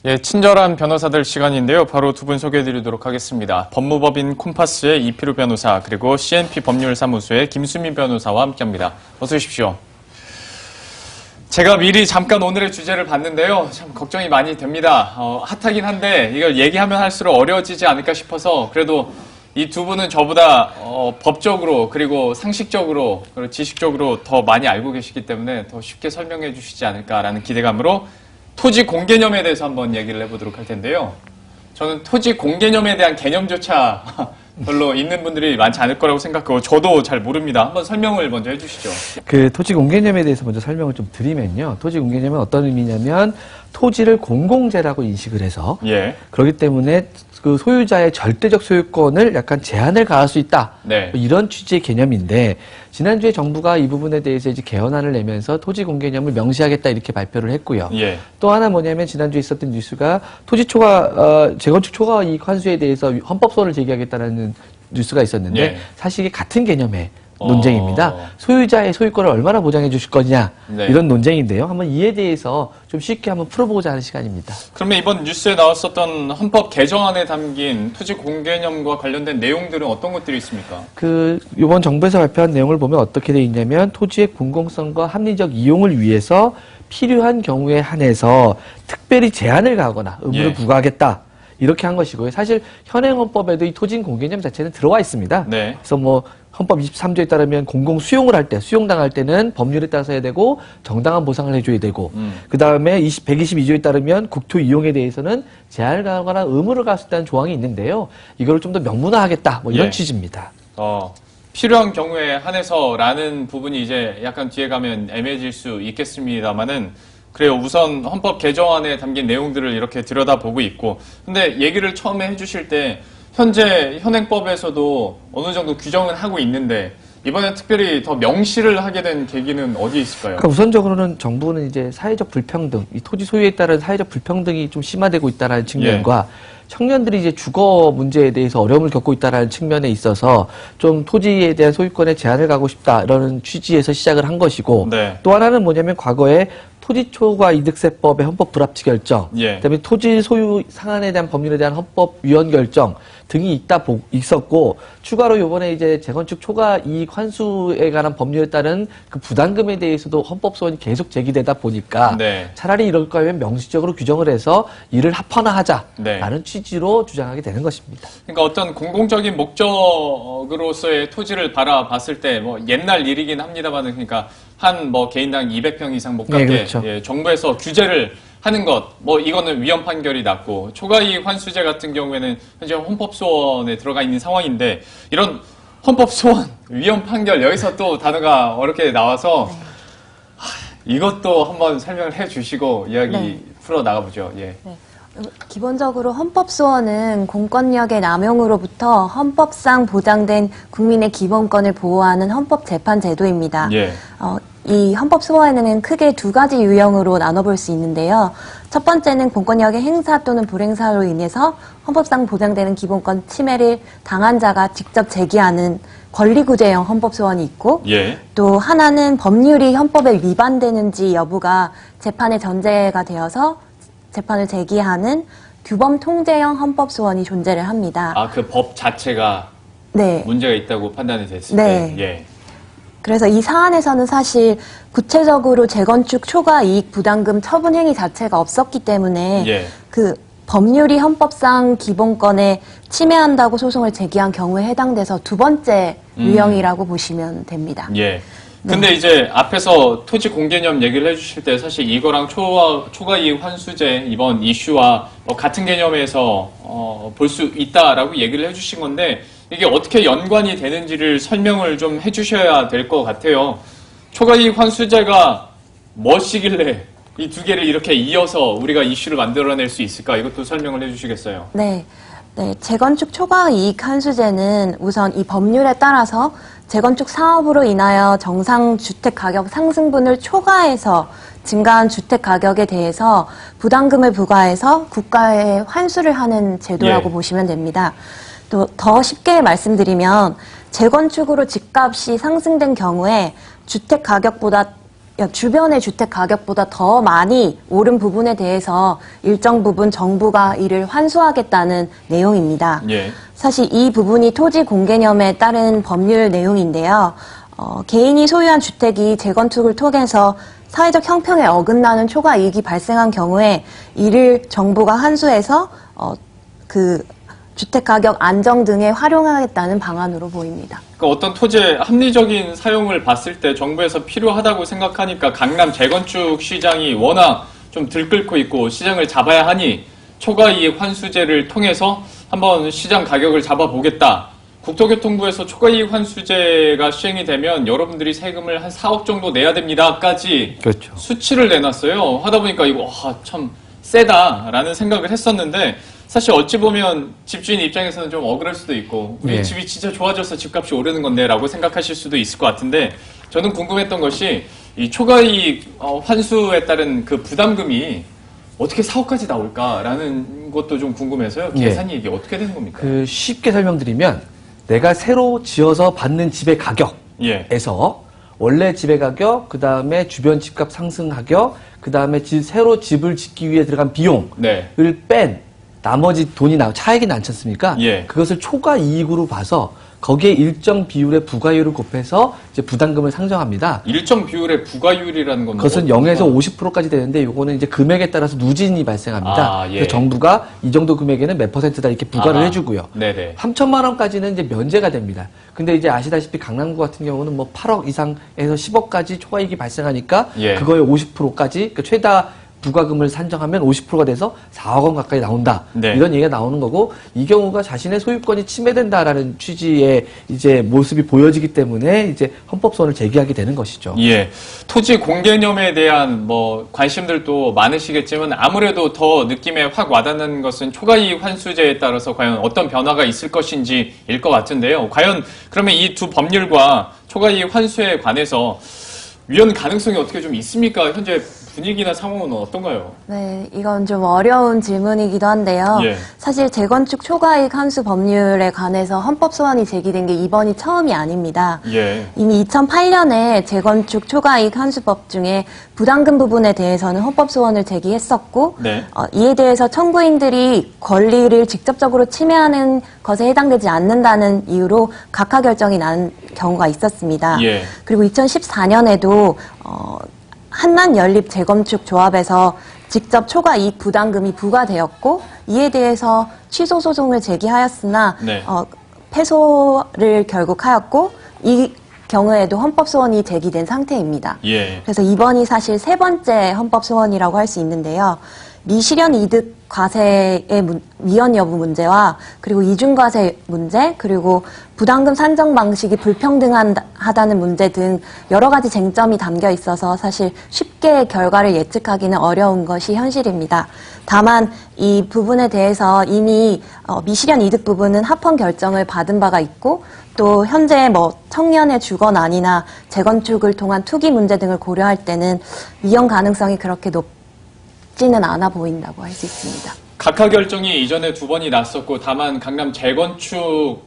예, 친절한 변호사들 시간인데요. 바로 두 분 소개해드리도록 하겠습니다. 법무법인 콤파스의 이필우 변호사, 그리고 CNP 법률사무소의 김수민 변호사와 함께합니다. 어서 오십시오. 제가 미리 잠깐 오늘의 주제를 봤는데요. 참 걱정이 많이 됩니다. 핫하긴 한데 이걸 얘기하면 할수록 어려워지지 않을까 싶어서 그래도 이 두 분은 저보다 법적으로 그리고 상식적으로 그리고 지식적으로 더 많이 알고 계시기 때문에 더 쉽게 설명해 주시지 않을까라는 기대감으로 토지 공개념에 대해서 한번 얘기를 해보도록 할 텐데요. 저는 토지 공개념에 대한 개념조차 별로 있는 분들이 많지 않을 거라고 생각하고 저도 잘 모릅니다. 한번 설명을 먼저 해주시죠. 그 토지 공개념에 대해서 먼저 설명을 좀 드리면요. 토지 공개념은 어떤 의미냐면 토지를 공공재라고 인식을 해서 그렇기 때문에 그 소유자의 절대적 소유권을 약간 제한을 가할 수 있다. 네. 뭐 이런 취지의 개념인데 지난주에 정부가 이 부분에 대해서 이제 개헌안을 내면서 토지 공개념을 명시하겠다 이렇게 발표를 했고요. 또 하나 뭐냐면 지난주에 있었던 뉴스가 토지 초과 재건축 초과 이익 환수에 대해서 헌법 소원을 제기하겠다는 뉴스가 있었는데 사실 이게 같은 개념의 논쟁입니다. 소유자의 소유권을 얼마나 보장해 주실 거냐 이런 논쟁인데요. 한번 이에 대해서 좀 쉽게 한번 풀어보고자 하는 시간입니다. 그러면 이번 뉴스에 나왔었던 헌법 개정안에 담긴 토지 공개념과 관련된 내용들은 어떤 것들이 있습니까? 이번 정부에서 발표한 내용을 보면 어떻게 되어 있냐면 토지의 공공성과 합리적 이용을 위해서 필요한 경우에 한해서 특별히 제한을 가하거나 의무를 부과하겠다. 이렇게 한 것이고요. 사실 현행 헌법에도 이 토지 공개념 자체는 들어와 있습니다. 그래서 뭐 헌법 23조에 따르면 공공 수용을 할 때, 수용당할 때는 법률에 따라서 해야 되고 정당한 보상을 해줘야 되고 그 다음에 122조에 따르면 국토 이용에 대해서는 제한을 가하거나 의무를 가할 수 있다는 조항이 있는데요. 이걸 좀 더 명문화하겠다 뭐 이런 취지입니다. 필요한 경우에 한해서라는 부분이 이제 약간 뒤에 가면 애매해질 수 있겠습니다만은 그래요. 우선 헌법 개정안에 담긴 내용들을 이렇게 들여다보고 있고 근데 얘기를 처음에 해주실 때 현재 현행법에서도 어느 정도 규정은 하고 있는데 이번에 특별히 더 명시를 하게 된 계기는 어디에 있을까요? 그러니까 우선적으로는 정부는 이제 사회적 불평등, 이 토지 소유에 따른 사회적 불평등이 좀 심화되고 있다는 측면과 청년들이 이제 주거 문제에 대해서 어려움을 겪고 있다는 측면에 있어서 좀 토지에 대한 소유권에 제한을 가고 싶다 이런 취지에서 시작을 한 것이고 또 하나는 뭐냐면 과거에 토지 초과 이득세법의 헌법 불합치 결정, 그다음에 토지 소유 상한에 대한 법률에 대한 헌법 위헌 결정 등이 있었고 추가로 이번에 이제 재건축 초과 이익 환수에 관한 법률에 따른 그 부담금에 대해서도 헌법 소원이 계속 제기되다 보니까 차라리 이럴 거면 명시적으로 규정을 해서 이를 합헌화하자라는 취지로 주장하게 되는 것입니다. 그러니까 어떤 공공적인 목적으로서의 토지를 바라봤을 때 뭐 옛날 일이긴 합니다만 그러니까 한 뭐 개인당 200평 이상 못 갖게 정부에서 규제를 하는 것, 뭐 이거는 위헌 판결이 났고 초과이익 환수제 같은 경우에는 현재 헌법소원에 들어가 있는 상황인데 이런 헌법소원, 위헌 판결 여기서 또 단어가 어렵게 나와서 이것도 한번 설명을 해주시고 이야기 풀어 나가보죠. 기본적으로 헌법소원은 공권력의 남용으로부터 헌법상 보장된 국민의 기본권을 보호하는 헌법재판제도입니다. 이 헌법소원에는 크게 두 가지 유형으로 나눠볼 수 있는데요. 첫 번째는 공권력의 행사 또는 불행사로 인해서 헌법상 보장되는 기본권 침해를 당한 자가 직접 제기하는 권리구제형 헌법소원이 있고 또 하나는 법률이 헌법에 위반되는지 여부가 재판의 전제가 되어서 재판을 제기하는 규범 통제형 헌법소원이 존재를 합니다. 그 법 자체가 문제가 있다고 판단이 됐을 때. 그래서 이 사안에서는 사실 구체적으로 재건축 초과 이익 부담금 처분 행위 자체가 없었기 때문에 그 법률이 헌법상 기본권에 침해한다고 소송을 제기한 경우에 해당돼서 두 번째 유형이라고 보시면 됩니다. 근데 이제 앞에서 토지 공개념 얘기를 해주실 때 사실 이거랑 초과이익 환수제 이번 이슈와 같은 개념에서 볼 수 있다라고 얘기를 해주신 건데 이게 어떻게 연관이 되는지를 설명을 좀 해주셔야 될 것 같아요. 초과이익 환수제가 뭐시길래 이 두 개를 이렇게 이어서 우리가 이슈를 만들어낼 수 있을까? 이것도 설명을 해주시겠어요? 재건축 초과이익 환수제는 우선 이 법률에 따라서 재건축 사업으로 인하여 정상 주택 가격 상승분을 초과해서 증가한 주택 가격에 대해서 부담금을 부과해서 국가에 환수를 하는 제도라고 보시면 됩니다. 또 더 쉽게 말씀드리면 재건축으로 집값이 상승된 경우에 주택 가격보다 주변의 주택 가격보다 더 많이 오른 부분에 대해서 일정 부분 정부가 이를 환수하겠다는 내용입니다. 예. 사실 이 부분이 토지 공개념에 따른 법률 내용인데요. 개인이 소유한 주택이 재건축을 통해서 사회적 형평에 어긋나는 초과 이익이 발생한 경우에 이를 정부가 환수해서 그 주택 가격 안정 등에 활용하겠다는 방안으로 보입니다. 그러니까 어떤 토지의 합리적인 사용을 봤을 때 정부에서 필요하다고 생각하니까 강남 재건축 시장이 워낙 좀 들끓고 있고 시장을 잡아야 하니 초과이익 환수제를 통해서 한번 시장 가격을 잡아보겠다. 국토교통부에서 초과이익 환수제가 시행이 되면 여러분들이 세금을 한 4억 정도 내야 됩니다까지 그렇죠. 수치를 내놨어요. 하다 보니까 이거 참 세다라는 생각을 했었는데 사실 어찌 보면 집주인 입장에서는 좀 억울할 수도 있고 우리 네. 집이 진짜 좋아져서 집값이 오르는 건데 라고 생각하실 수도 있을 것 같은데 저는 궁금했던 것이 이 초과이익 환수에 따른 그 부담금이 어떻게 4억까지 나올까라는 것도 좀 궁금해서요. 계산이 이게 어떻게 되는 겁니까? 그 쉽게 설명드리면 내가 새로 지어서 받는 집의 가격에서 원래 집의 가격, 그 다음에 주변 집값 상승 가격, 그 다음에 새로 집을 짓기 위해 들어간 비용을 뺀 나머지 돈이 차액이 나지 않습니까? 그것을 초과 이익으로 봐서 거기에 일정 비율의 부가율을 곱해서 이제 부담금을 상정합니다. 일정 비율의 부가율이라는 건 그것은 0에서 50%까지 되는데 요거는 이제 금액에 따라서 누진이 발생합니다. 그래서 정부가 이 정도 금액에는 몇 %다 이렇게 부과를 해주고요. 3천만 원까지는 이제 면제가 됩니다. 근데 이제 아시다시피 강남구 같은 경우는 뭐 8억 이상에서 10억까지 초과이익이 발생하니까 그거의 50%까지 그러니까 최다 부과금을 산정하면 50%가 돼서 4억 원 가까이 나온다. 이런 얘기가 나오는 거고 이 경우가 자신의 소유권이 침해된다라는 취지의 이제 모습이 보여지기 때문에 이제 헌법소원을 제기하게 되는 것이죠. 토지 공개념에 대한 뭐 관심들도 많으시겠지만 아무래도 더 느낌에 확 와닿는 것은 초과이익 환수제에 따라서 과연 어떤 변화가 있을 것인지일 것 같은데요. 과연 그러면 이 두 법률과 초과이익 환수에 관해서 위헌 가능성이 어떻게 좀 있습니까? 현재 분위기나 상황은 어떤가요? 네, 이건 좀 어려운 질문이기도 한데요. 사실 재건축 초과이익 환수 법률에 관해서 헌법 소원이 제기된 게 이번이 처음이 아닙니다. 이미 2008년에 재건축 초과이익 환수법 중에 부담금 부분에 대해서는 헌법 소원을 제기했었고 이에 대해서 청구인들이 권리를 직접적으로 침해하는 것에 해당되지 않는다는 이유로 각하 결정이 난 경우가 있었습니다. 그리고 2014년에도 한남연립 재건축 조합에서 직접 초과 이익 부담금이 부과되었고 이에 대해서 취소 소송을 제기하였으나 패소를 결국 하였고 이 경우에도 헌법 소원이 제기된 상태입니다. 그래서 이번이 사실 세 번째 헌법 소원이라고 할 수 있는데요. 미실현 이득 과세의 위헌 여부 문제와 그리고 이중과세 문제 그리고 부담금 산정 방식이 불평등하다는 문제 등 여러 가지 쟁점이 담겨 있어서 사실 쉽게 결과를 예측하기는 어려운 것이 현실입니다. 다만 이 부분에 대해서 이미 미실현 이득 부분은 합헌 결정을 받은 바가 있고 또 현재 뭐 청년의 주거난이나 재건축을 통한 투기 문제 등을 고려할 때는 위헌 가능성이 그렇게 높지는 않아 보인다고 할 수 있습니다. 각하 결정이 이전에 2번이 났었고 다만 강남 재건축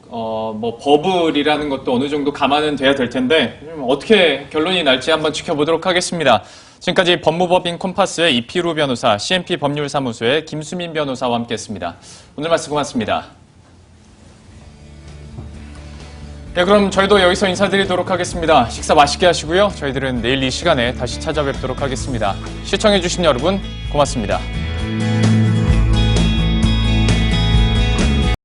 뭐 버블이라는 것도 어느 정도 감안은 돼야 될 텐데 어떻게 결론이 날지 한번 지켜보도록 하겠습니다. 지금까지 법무법인 콤파스의 이피루 변호사, CNP 법률사무소의 김수민 변호사와 함께했습니다. 오늘 말씀 고맙습니다. 그럼 저희도 여기서 인사드리도록 하겠습니다. 식사 맛있게 하시고요. 저희들은 내일 이 시간에 다시 찾아뵙도록 하겠습니다. 시청해주신 여러분 고맙습니다.